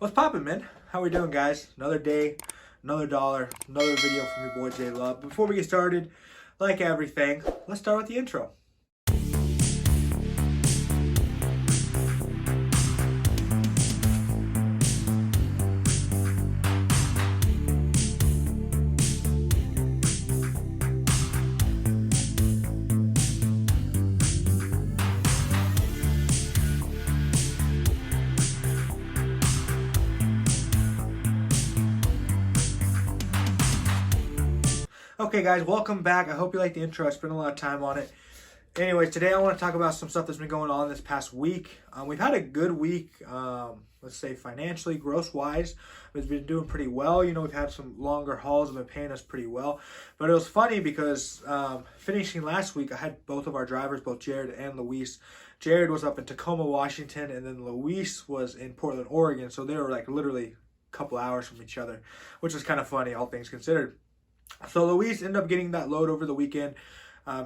What's poppin', man? How we doing, guys? Another day, another dollar, another video from your boy J Love. Before we get started, like everything, let's start with the intro. Okay, guys, welcome back. I hope you like the intro. I spent a lot of time on it. Anyways, today I want to talk about some stuff that's been going on this past week. We've had a good week, let's say financially, gross-wise. We've been doing pretty well. You know, we've had some longer hauls that have been paying us pretty well. But it was funny because finishing last week, I had both of our drivers, both Jared and Luis. Jared was up in Tacoma, Washington, and then Luis was in Portland, Oregon. So they were like literally a couple hours from each other, which was kind of funny, all things considered. So Luis ended up getting that load over the weekend.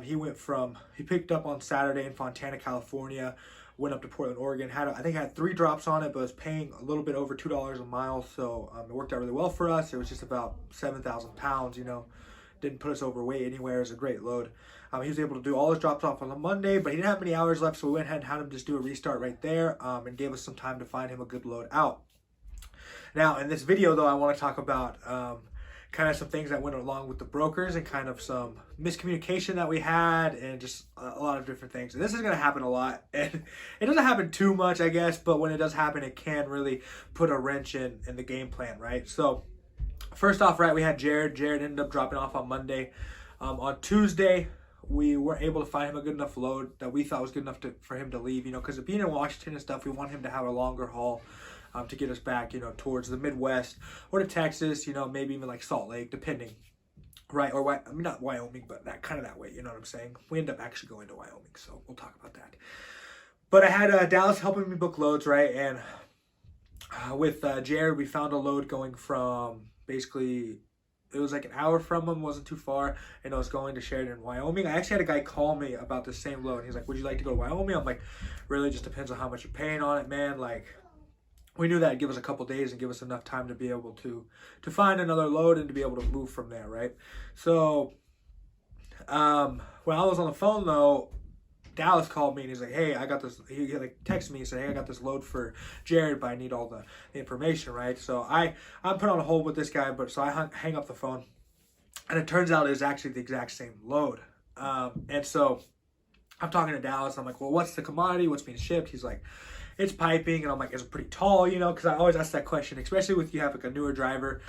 He picked up on Saturday in Fontana, California, went up to Portland, Oregon. I think had 3 drops on it, but was paying a little bit over $2 a mile. So it worked out really well for us. It was just about 7,000 pounds, you know, didn't put us overweight anywhere. It was a great load. He was able to do all his drops off on a Monday, but he didn't have many hours left. So we went ahead and had him just do a restart right there and gave us some time to find him a good load out. Now, in this video, though, I want to talk about kind of some things that went along with the brokers and kind of some miscommunication that we had and just a lot of different things. And this is going to happen a lot. And it doesn't happen too much, I guess, but when it does happen, it can really put a wrench in the game plan, right? So first off, right, we had Jared. Jared ended up dropping off on Monday. On Tuesday, we weren't able to find him a good enough load that we thought was good enough for him to leave, you know, because being in Washington and stuff, we want him to have a longer haul. To get us back, you know, towards the Midwest or to Texas, you know, maybe even like Salt Lake, depending, right? Or I mean, not Wyoming, but that way, you know what I'm saying? We end up actually going to Wyoming, so we'll talk about that. But I had Dallas helping me book loads, right? And with Jared, we found a load going from basically, it was like an hour from him, wasn't too far, and I was going to Sheridan, Wyoming. I actually had a guy call me about the same load. He's like, would you like to go to Wyoming? I'm like, really just depends on how much you're paying on it, man. Like, we knew that would give us a couple days and give us enough time to be able to find another load and to be able to move from there, right? So when I was on the phone, though, Dallas called me and he's like, hey, I got this. He like texted me and said, hey, I got this load for Jared, but I need all the information, right? So I'm put on a hold with this guy, but so I hang up the phone, and it turns out it's actually the exact same load. And so I'm talking to Dallas. I'm like, well, what's the commodity? What's being shipped? He's like, it's piping. And I'm like, is it pretty tall? You know, because I always ask that question, especially with you have like a newer driver.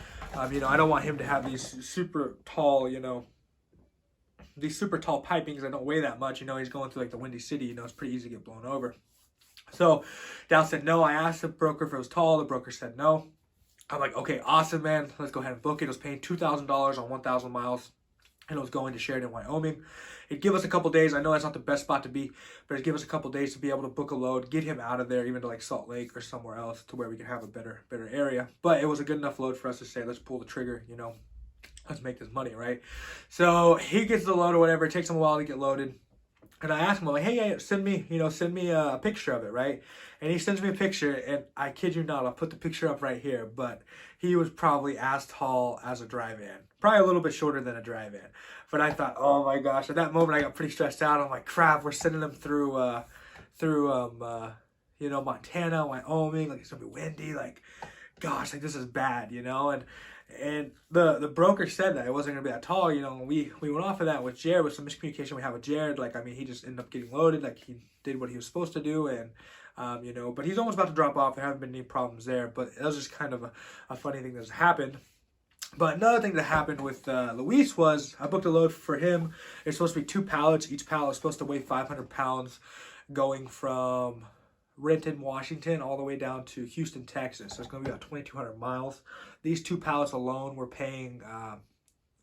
You know, I don't want him to have these super tall, you know, these super tall pipings that don't weigh that much. You know, he's going through like the Windy City. You know, it's pretty easy to get blown over. So Dallas said no. I asked the broker if it was tall. The broker said no. I'm like, okay, awesome, man. Let's go ahead and book it. I was paying $2,000 on 1,000 miles. And it was going to Sheridan, Wyoming. It'd give us a couple days. I know that's not the best spot to be, but it'd give us a couple days to be able to book a load, get him out of there, even to like Salt Lake or somewhere else to where we could have a better area. But it was a good enough load for us to say, let's pull the trigger, you know, let's make this money, right? So he gets the load or whatever. It takes him a while to get loaded. And I asked him, I'm like, hey, send me a picture of it, right? And he sends me a picture, and I kid you not, I'll put the picture up right here, but he was probably as tall as a drive-in. Probably a little bit shorter than a drive-in. But I thought, oh my gosh, at that moment I got pretty stressed out. I'm like, crap, we're sending them through you know, Montana, Wyoming, like it's gonna be windy, like, gosh, like this is bad, you know? And the broker said that it wasn't going to be that tall, you know, and we went off of that with Jared, with some miscommunication we had with Jared. Like, I mean, he just ended up getting loaded, like he did what he was supposed to do, and, you know, but he's almost about to drop off. There haven't been any problems there, but it was just kind of a funny thing that's happened. But another thing that happened with Luis was I booked a load for him. It's supposed to be 2 pallets. Each pallet is supposed to weigh 500 pounds going from Renton, Washington, all the way down to Houston, Texas. So it's going to be about 2,200 miles. These 2 pallets alone, we're paying,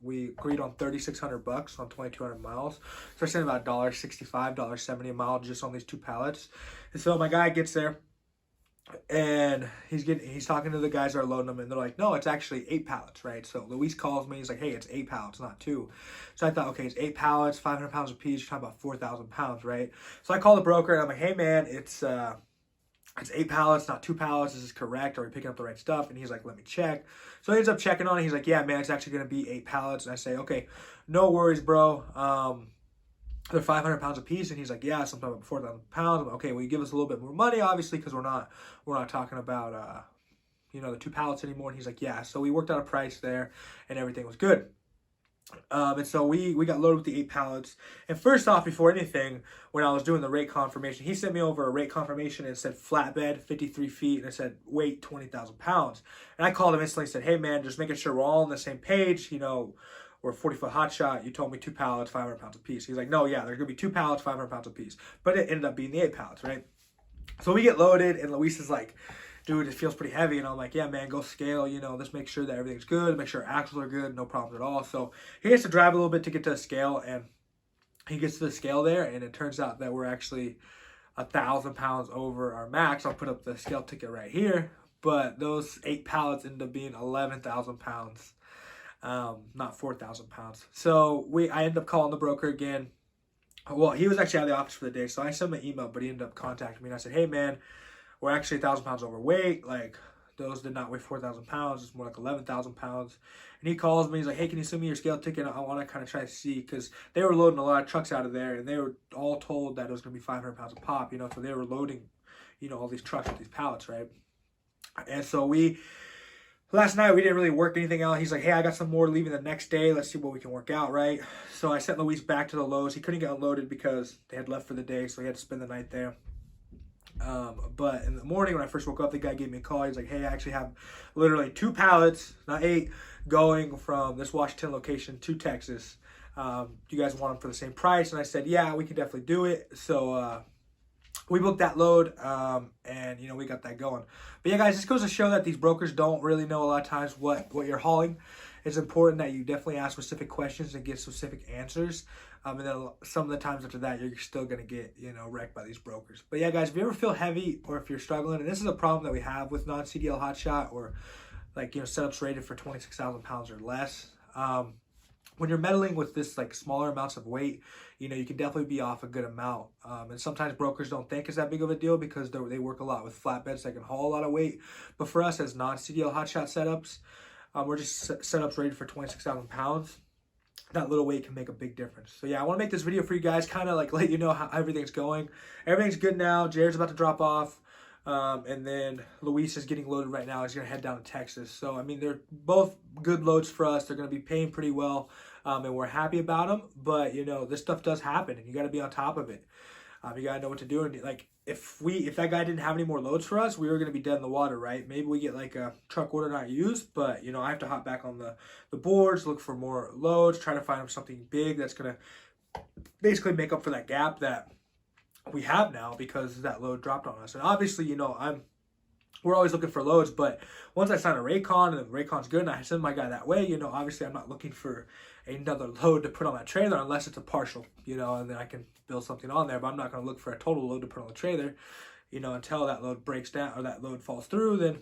we agreed on $3,600 on 2,200 miles. So we're saying about $1.65, $1.70 a mile just on these 2 pallets. And so my guy gets there, and he's talking to the guys that are loading them, and they're like, no, it's actually 8 pallets, right? So Luis calls me, he's like, hey, it's 8 pallets, not 2. So I thought, okay, it's 8 pallets, 500 pounds a piece, you're talking about 4,000 pounds, right? So I call the broker, and I'm like, hey man, it's 8 pallets, not 2 pallets. Is this correct? Are we picking up the right stuff? And he's like, let me check. So he ends up checking on it. He's like, yeah, man, it's actually going to be 8 pallets. And I say, okay, no worries, bro. They're 500 pounds a piece. And he's like, yeah, something about 4,000 pounds. I'm like, okay, will you give us a little bit more money, obviously, because we're not talking about, the 2 pallets anymore. And he's like, yeah. So we worked out a price there and everything was good. And so we got loaded with the 8 pallets. And first off, before anything, when I was doing the rate confirmation, he sent me over a rate confirmation and it said flatbed, 53 feet, and it said weight, 20,000 pounds. And I called him instantly and said, hey man, just making sure we're all on the same page. We're 40-foot Hotshot. You told me 2 pallets, 500 pounds a piece. He's like, no, yeah, there's going to be 2 pallets, 500 pounds a piece. But it ended up being the 8 pallets, right? So we get loaded and Luis is like, dude, it feels pretty heavy. And I'm like, yeah, man, go scale, let's make sure that everything's good, make sure our axles are good, no problems at all. So he has to drive a little bit to get to the scale, and he gets to the scale there, and it turns out that we're actually 1,000 pounds over our max. I'll put up the scale ticket right here, but those 8 pallets ended up being 11,000 pounds, not 4,000 pounds. So I ended up calling the broker again. Well, he was actually out of the office for the day, so I sent him an email, but he ended up contacting me, and I said, hey, man, we're actually 1,000 pounds overweight. Like, those did not weigh 4,000 pounds. It's more like 11,000 pounds. And he calls me. He's like, hey, can you send me your scale ticket? I want to kind of try to see, because they were loading a lot of trucks out of there, and they were all told that it was going to be 500 pounds a pop, so they were loading, all these trucks with these pallets, right? And so last night we didn't really work anything out. He's like, hey, I got some more leaving the next day. Let's see what we can work out, right? So I sent Luis back to the Lowe's. He couldn't get unloaded because they had left for the day, so he had to spend the night there. But in the morning when I first woke up, the guy gave me a call. He's like, hey, I actually have literally 2 pallets, not 8, going from this Washington location to Texas. Do you guys want them for the same price? And I said, yeah, we can definitely do it. So we booked that load, and we got that going. But yeah, guys, this goes to show that these brokers don't really know a lot of times what you're hauling. It's important that you definitely ask specific questions and get specific answers. And then some of the times after that, you're still going to get, wrecked by these brokers. But yeah, guys, if you ever feel heavy or if you're struggling, and this is a problem that we have with non-CDL Hotshot or setups rated for 26,000 pounds or less. When you're meddling with this smaller amounts of weight, you can definitely be off a good amount. And sometimes brokers don't think it's that big of a deal because they work a lot with flatbeds that can haul a lot of weight. But for us as non-CDL Hotshot setups, we're just setups rated for 26,000 pounds. That little weight can make a big difference. So yeah, I want to make this video for you guys, kind of let you know how everything's going. Everything's good now. Jared's about to drop off. And then Luis is getting loaded right now. He's going to head down to Texas. So, I mean, they're both good loads for us. They're going to be paying pretty well. And we're happy about them. But, this stuff does happen, and you got to be on top of it. You got to know what to do. And if that guy didn't have any more loads for us, we were going to be dead in the water, right? Maybe we get a truck order not used, but I have to hop back on the boards, look for more loads, try to find him something big that's going to basically make up for that gap that we have now because that load dropped on us. And obviously, we're always looking for loads, but once I sign a Raycon and the Raycon's good and I send my guy that way, obviously I'm not looking for another load to put on that trailer unless it's a partial, and then I can build something on there, but I'm not going to look for a total load to put on the trailer, until that load breaks down or that load falls through, then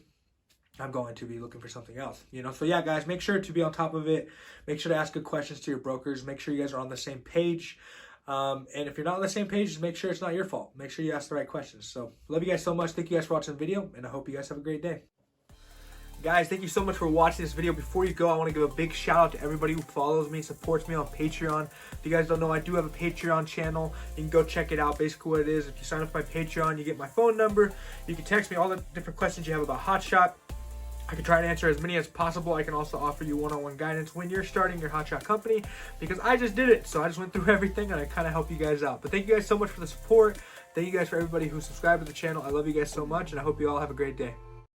I'm going to be looking for something else, So yeah, guys, make sure to be on top of it. Make sure to ask good questions to your brokers. Make sure you guys are on the same page. And if you're not on the same page, just make sure it's not your fault. Make sure you ask the right questions. So love you guys so much. Thank you guys for watching the video, and I hope you guys have a great day. Guys, thank you so much for watching this video. Before you go, I want to give a big shout out to everybody who follows me, supports me on Patreon. If you guys don't know, I do have a Patreon channel. You can go check it out. Basically what it is, if you sign up for my Patreon, you get my phone number. You can text me all the different questions you have about Hotshot. I can try to answer as many as possible. I can also offer you one-on-one guidance when you're starting your Hotshot company, because I just did it. So I just went through everything and I kind of help you guys out. But thank you guys so much for the support. Thank you guys for everybody who subscribed to the channel. I love you guys so much, and I hope you all have a great day.